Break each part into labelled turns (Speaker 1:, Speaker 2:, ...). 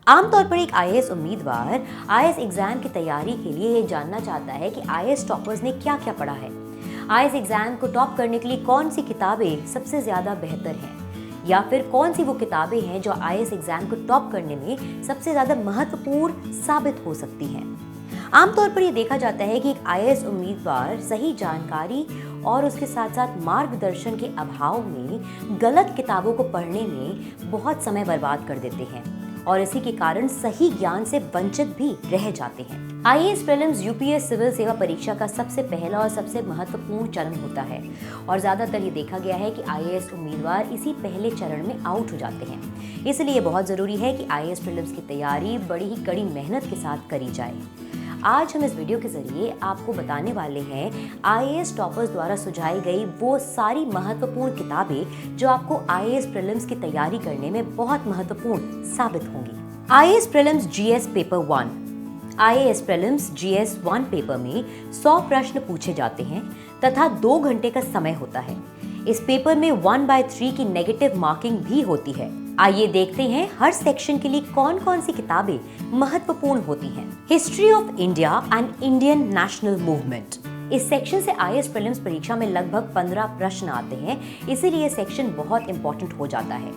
Speaker 1: आमतौर पर एक आईएएस उम्मीदवार आईएएस एग्जाम की तैयारी के लिए ये जानना चाहता है कि आईएएस टॉपर्स ने क्या क्या पढ़ा है। आईएएस एग्जाम को टॉप करने के लिए कौन सी किताबें सबसे ज्यादा बेहतर हैं, या फिर कौन सी वो किताबें हैं जो आईएएस एग्जाम को टॉप करने में सबसे ज्यादा महत्वपूर्ण साबित हो सकती हैं। आमतौर पर यह देखा जाता है कि एक आईएएस उम्मीदवार सही जानकारी और उसके साथ साथ मार्गदर्शन के अभाव में गलत किताबों को पढ़ने में बहुत समय बर्बाद कर देते हैं और इसी के कारण सही ज्ञान से वंचित भी रह जाते हैं। आईएएस प्रीलिम्स यूपीएस सिविल सेवा परीक्षा का सबसे पहला और सबसे महत्वपूर्ण चरण होता है और ज्यादातर ये देखा गया है कि आईएएस उम्मीदवार इसी पहले चरण में आउट हो जाते हैं। इसलिए बहुत जरूरी है कि आईएएस प्रीलिम्स की तैयारी बड़ी ही कड़ी मेहनत के साथ करी जाए। आज हम इस वीडियो के जरिए आपको बताने वाले हैं आईएएस टॉपर्स द्वारा सुझाई गई वो सारी महत्वपूर्ण किताबें जो आपको आईएएस प्रीलिम्स की तैयारी करने में बहुत महत्वपूर्ण साबित होंगी। IAS prelims GS paper 1। IAS prelims GS 1 paper में 100 प्रश्न पूछे जाते हैं तथा 2 घंटे का समय होता है। इस पेपर में 1/3 की नेगेटिव मार्किंग भी होती है। आइए देखते हैं हर सेक्शन के लिए कौन कौन सी किताबें महत्वपूर्ण होती हैं। History of India and Indian national movement. इस सेक्शन से आईएएस प्रीलिम्स परीक्षा में लगभग 15 प्रश्न आते हैं, इसीलिए सेक्शन बहुत इंपॉर्टेंट हो जाता है।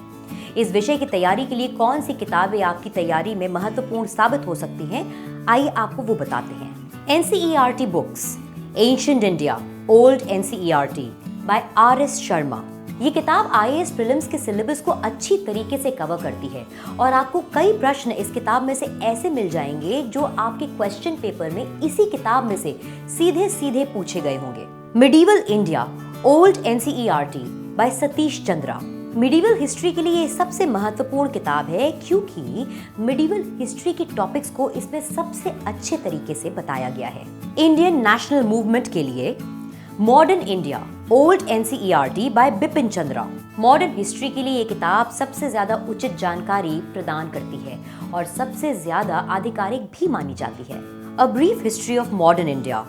Speaker 1: इस विषय की तैयारी के लिए कौन सी किताबें आपकी तैयारी में महत्वपूर्ण साबित हो सकती हैं, आइए आपको वो बताते हैं। NCERT books, ancient India, old NCERT by R S. Sharma. ये किताब आईएएस प्रीलिम्स के सिलेबस को अच्छी तरीके से कवर करती है और आपको कई प्रश्न इस किताब में से ऐसे मिल जाएंगे जो आपके क्वेश्चन पेपर में इसी किताब में से सीधे सीधे पूछे गए होंगे। Medieval India, old NCERT by Satish Chandra. Medieval history के लिए ये सबसे महत्वपूर्ण किताब है क्योंकि मिडीवल हिस्ट्री के टॉपिक्स को इसमें सबसे अच्छे तरीके से बताया गया है। इंडियन नेशनल मूवमेंट के लिए modern India, old NCERT by Bipin Chandra. Modern history के लिए ये किताब सबसे ज्यादा उचित जानकारी प्रदान करती है और सबसे ज्यादा आधिकारिक भी मानी जाती है। A brief history of modern India,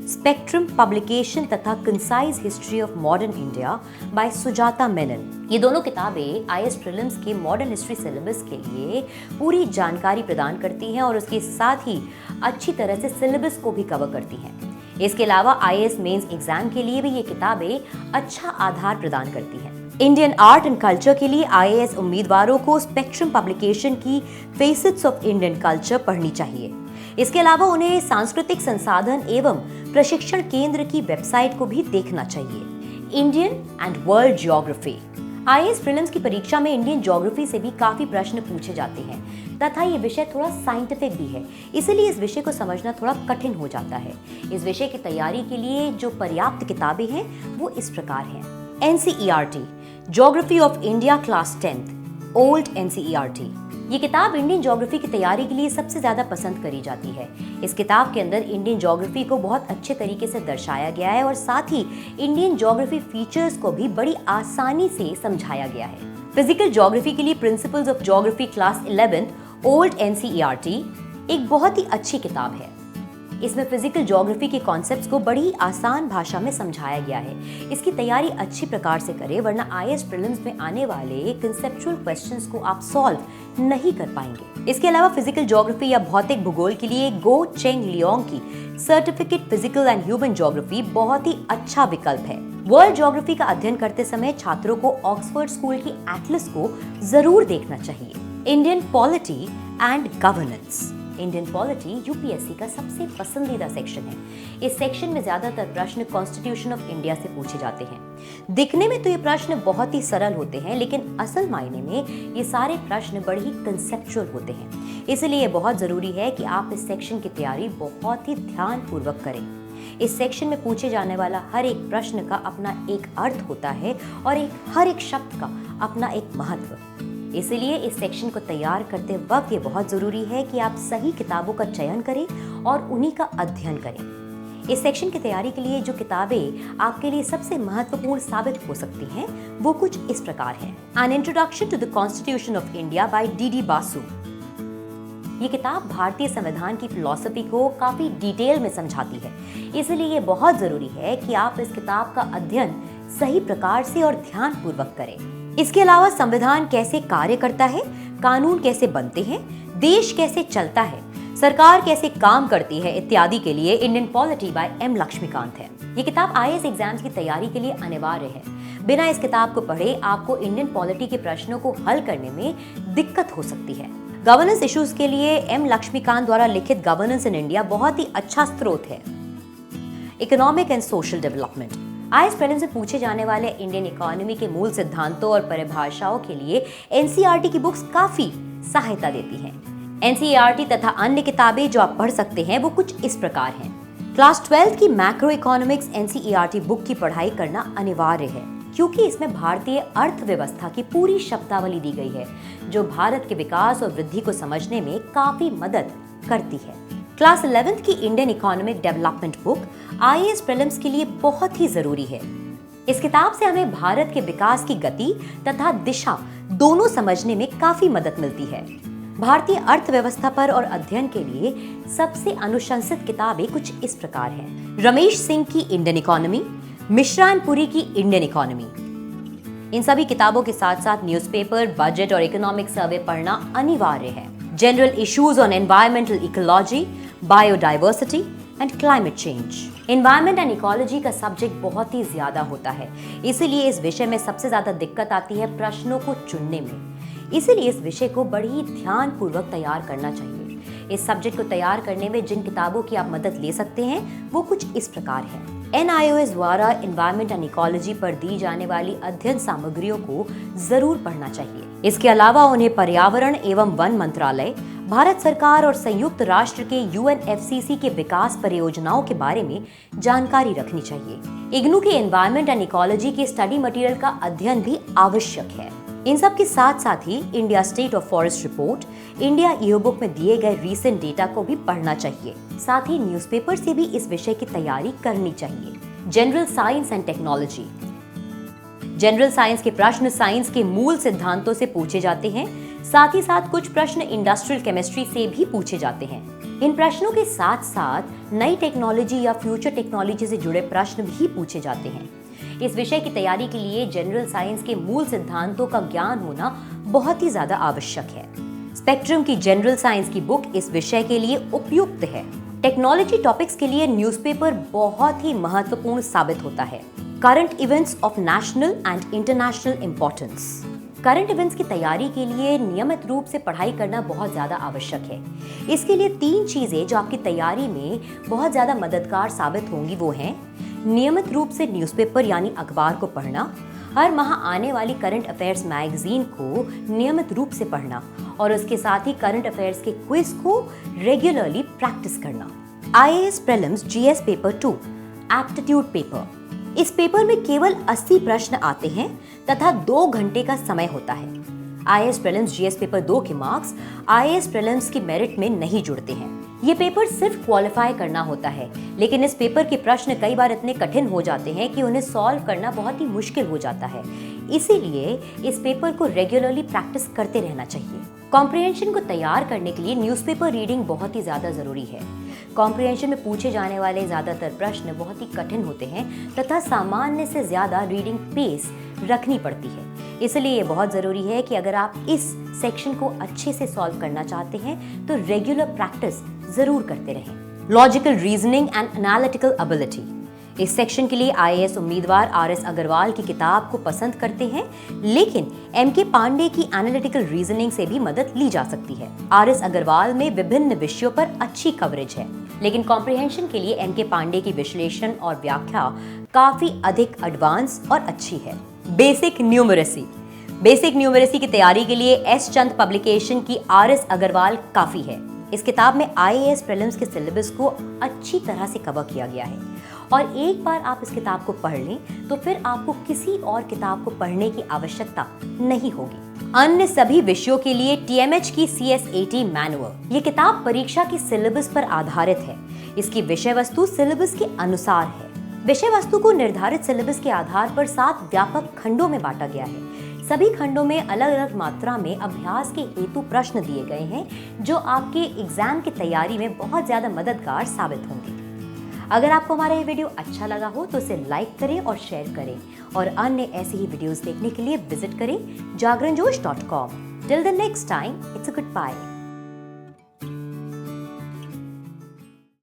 Speaker 1: spectrum publication तथा concise history of modern India by Sujata Menon. ये दोनों किताबें आईएएस प्रीलिम्स के मॉडर्न हिस्ट्री सिलेबस के लिए पूरी जानकारी प्रदान करती हैं और उसके साथ ही अच्छी तरह से सिलेबस को भी कवर करती हैं। इसके अलावा आईएएस मेंस एग्जाम के लिए भी ये किताबें अच्छा आधार प्रदान करती हैं। इंडियन आर्ट एंड कल्चर के लिए आईएएस उम्मीदवारों को स्पेक्ट्रम पब्लिकेशन की फेसेट्स ऑफ इंडियन कल्चर पढ़नी चाहिए। इसके अलावा उन्हें सांस्कृतिक संसाधन एवं प्रशिक्षण केंद्र की वेबसाइट को भी देखना चाहिए। Indian and world geography. IAS prelims की परीक्षा में इंडियन ज्योग्राफी से भी काफी प्रश्न पूछे जाते हैं तथा ये विषय थोड़ा साइंटिफिक भी है, इसलिए इस विषय को समझना थोड़ा कठिन हो जाता है। इस विषय की तैयारी के लिए जो पर्याप्त किताबें हैं वो इस प्रकार हैं। NCERT, geography of India class 10th, old NCERT. ये किताब इंडियन ज्योग्राफी की तैयारी के लिए सबसे ज्यादा पसंद करी जाती है। इस किताब के अंदर इंडियन ज्योग्राफी को बहुत अच्छे तरीके से दर्शाया गया है और साथ ही इंडियन ज्योग्राफी फीचर्स को भी बड़ी आसानी से समझाया गया है। फिजिकल ज्योग्राफी के लिए principles of geography class 11th, old NCERT एक बहुत ही अच्छी किताब है। इसमें फिजिकल ज्योग्राफी के कॉन्सेप्ट्स को बड़ी आसान भाषा में समझाया गया है। इसकी तैयारी अच्छी प्रकार से करें वरना आईएएस प्रीलिम्स में आने वाले कंसेप्चुअल क्वेश्चंस को आप सॉल्व नहीं कर पाएंगे। इसके अलावा फिजिकल ज्योग्राफी या भौतिक भूगोल के लिए गो चेंग लियोंग की certificate physical and human geography बहुत ही अच्छा विकल्प है। वर्ल्ड ज्योग्राफी का अध्ययन करते समय छात्रों को ऑक्सफोर्ड स्कूल की एटलस को जरूर देखना चाहिए। Indian polity and governance. Indian polity UPSC का सबसे पसंदीदा सेक्शन है। इस सेक्शन में ज्यादातर प्रश्न कॉन्स्टिट्यूशन ऑफ इंडिया से पूछे जाते हैं। दिखने में तो ये प्रश्न बहुत ही सरल होते हैं, लेकिन असल मायने में ये सारे प्रश्न बड़े ही कंसेप्चुअल होते हैं। इसलिए बहुत जरूरी है कि आप इस सेक्शन की तैयारी बहुत ही ध्यानपूर्वक करें। इस सेक्शन में पूछे जाने वाला हर एक प्रश्न का अपना एक अर्थ होता है और हर एक शब्द का अपना एक महत्व। इसलिए इस सेक्शन को तैयार करते वक्त ये बहुत जरूरी है कि आप सही किताबों का चयन करें और उन्हीं का अध्ययन करें। इस सेक्शन की तैयारी के लिए जो किताबें आपके लिए सबसे महत्वपूर्ण साबित हो सकती हैं वो कुछ इस प्रकार हैं। An introduction to the constitution of India by D Basu. ये किताब भारतीय संविधान की फिलॉसफी को काफी डिटेल में समझाती है, इसलिए ये बहुत जरूरी है कि आप इस किताब का अध्ययन सही प्रकार से और ध्यानपूर्वक करें। इसके अलावा संविधान कैसे कार्य करता है, कानून कैसे बनते हैं, देश कैसे चलता है, सरकार कैसे काम करती है इत्यादि के लिए Indian polity by M Laxmikanth है। ये किताब आईएएस एग्जाम्स की तैयारी के लिए अनिवार्य है। बिना इस किताब को पढ़े आपको इंडियन पॉलिटी के प्रश्नों को हल करने में दिक्कत हो सकती है। गवर्नेंस इश्यूज के लिए एम लक्ष्मीकांत द्वारा लिखित गवर्नेंस इन इंडिया बहुत ही अच्छा स्रोत है। Economic and social development. IAS prelims में पूछे जाने वाले इंडियन इकोनॉमी के मूल सिद्धांतों और परिभाषाओं के लिए एनसीईआरटी की बुक्स काफी सहायता देती हैं। एनसीईआरटी तथा अन्य किताबें जो आप पढ़ सकते हैं वो कुछ इस प्रकार हैं। क्लास 12 की मैक्रो इकोनॉमिक्स एनसीईआरटी बुक की पढ़ाई करना अनिवार्य है, क्योंकि इसमें भारतीय अर्थव्यवस्था की पूरी शब्दावली दी गई है जो भारत के विकास और वृद्धि को समझने में काफी मदद करती है। क्लास 11 की Indian economic development book IAS prelims के लिए बहुत ही जरूरी है। इस किताब से हमें भारत के विकास की गति तथा दिशा दोनों समझने में काफी मदद मिलती है। भारतीय अर्थव्यवस्था पर और अध्ययन के लिए सबसे अनुशंसित किताबें कुछ इस प्रकार हैं। रमेश सिंह की Indian economy, Mishra and Puri की इंडियन इकोनॉमी। इन सभी किताबों के साथ साथ न्यूज़पेपर, बजट और इकोनॉमिक सर्वे पढ़ना अनिवार्य है। General issues on environmental ecology, biodiversity and climate change. Environment and ecology का सब्जेक्ट बहुत ही ज्यादा होता है, इसीलिए इस विषय में सबसे ज्यादा दिक्कत आती है प्रश्नों को चुनने में। इसीलिए इस विषय को बड़ी ही ध्यान पूर्वक तैयार करना चाहिए। इस सब्जेक्ट को तैयार करने में जिन किताबों की आप मदद ले सकते हैं वो कुछ इस प्रकार है। एनआईओएस द्वारा एनवायरमेंट एंड इकोलॉजी पर दी जाने वाली अध्ययन सामग्रियों को जरूर पढ़ना चाहिए। इसके अलावा उन्हें पर्यावरण एवं वन मंत्रालय, भारत सरकार और संयुक्त राष्ट्र के यूएनएफसीसी के विकास परियोजनाओं के बारे में जानकारी रखनी चाहिए। इग्नू के एनवायरमेंट एंड इकोलॉजी के स्टडी मटेरियल का अध्ययन भी आवश्यक है। इन सब के साथ साथ ही India state of forest report, India yearbook में दिए गए रीसेंट डेटा को भी पढ़ना चाहिए। साथ ही न्यूज़पेपर से भी इस विषय की तैयारी करनी चाहिए। General science and technology. General science के प्रश्न साइंस के मूल सिद्धांतों से पूछे जाते हैं। साथ ही साथ कुछ प्रश्न इंडस्ट्रियल केमिस्ट्री से भी पूछे जाते हैं। इन प्रश्नों के साथ साथ नई टेक्नोलॉजी या फ्यूचर टेक्नोलॉजी से जुड़े प्रश्न भी पूछे जाते हैं। इस विषय की तैयारी के लिए जनरल साइंस के मूल सिद्धांतों का ज्ञान होना बहुत ही ज्यादा आवश्यक है। स्पेक्ट्रम की जनरल साइंस की बुक इस विषय के लिए उपयुक्त है। टेक्नोलॉजी टॉपिक्स के लिए न्यूज़पेपर बहुत ही महत्वपूर्ण साबित होता है। Current events of national and international importance. Current events की तैयारी के लिए नियमित रूप से पढ़ाई करना बहुत ज़्यादा आवश्यक है। इसके लिए 3 चीज़ें जो आपकी तैयारी में बहुत ज़्यादा मददगार साबित होंगी वो हैं नियमित रूप से न्यूज़पेपर यानी अखबार को पढ़ना, हर माह आने वाली करंट अफेयर्स मैगजीन को नियमित रूप से पढ़ना और उसके साथ ही करंट अफेयर्स के क्विज को रेगुलरली प्रैक्टिस करना। IAS prelims GS paper 2 aptitude paper. इस पेपर में केवल 80 प्रश्न आते हैं तथा 2 घंटे का समय होता है। आईएएस प्रीलिम्स जीएस पेपर 2 के मार्क्स आईएएस प्रीलिम्स की मेरिट में नहीं जुड़ते हैं। ये पेपर सिर्फ क्वालिफाई करना होता है, लेकिन इस पेपर के प्रश्न कई बार इतने कठिन हो जाते हैं कि उन्हें सॉल्व करना बहुत ही मुश्किल हो जाता है। इसीलिए इस पेपर को रेगुलरली प्रैक्टिस करते रहना चाहिए। कॉम्प्रिहेंशन को तैयार करने के लिए न्यूज़पेपर रीडिंग बहुत ही ज़्यादा ज़रूरी है। कॉम्प्रिहेंशन में पूछे जाने वाले ज़्यादातर प्रश्न बहुत ही कठिन होते हैं तथा सामान्य से ज़्यादा रीडिंग पेस रखनी पड़ती है। इसलिए ये बहुत ज़रूरी है कि अगर आप इस सेक्शन को अच्छे से सॉल्व करना चाहते हैं तो रेगुलर प्रैक्टिस ज़रूर करते रहें। Logical reasoning and analytical ability. इस सेक्शन के लिए आईएएस उम्मीदवार आरएस अग्रवाल की किताब को पसंद करते हैं, लेकिन एमके पांडे की एनालिटिकल रीजनिंग से भी मदद ली जा सकती है। आरएस अग्रवाल में विभिन्न विषयों पर अच्छी कवरेज है, लेकिन कॉम्प्रिहेंशन के लिए एमके पांडे की विश्लेषण और व्याख्या काफी अधिक एडवांस और अच्छी है। Basic numeracy. बेसिक न्यूमरेसी की तैयारी के लिए एस चंद पब्लिकेशन की आरएस अग्रवाल काफी है। इस किताब में आईएएस प्रीलिम्स के सिलेबस को अच्छी तरह से कवर किया गया है और एक बार आप इस किताब को पढ़ लें तो फिर आपको किसी और किताब को पढ़ने की आवश्यकता नहीं होगी। अन्य सभी विषयों के लिए टीएमएच की CSAT मैनुअल। ये किताब परीक्षा की सिलेबस पर आधारित है। इसकी विषय वस्तु सिलेबस के अनुसार है। विषय वस्तु को निर्धारित सिलेबस के आधार पर 7 व्यापक खंडों में बांटा गया है। सभी खंडों में अलग अलग मात्रा में अभ्यास के हेतु प्रश्न दिए गए हैं जो आपके एग्जाम की तैयारी में बहुत ज्यादा मददगार साबित होंगे। अगर आपको हमारा ये वीडियो अच्छा लगा हो तो इसे लाइक करें और शेयर करें और अन्य ऐसे ही वीडियोस देखने के लिए विजिट करें jagranjosh.com। Till the next time, it's a goodbye.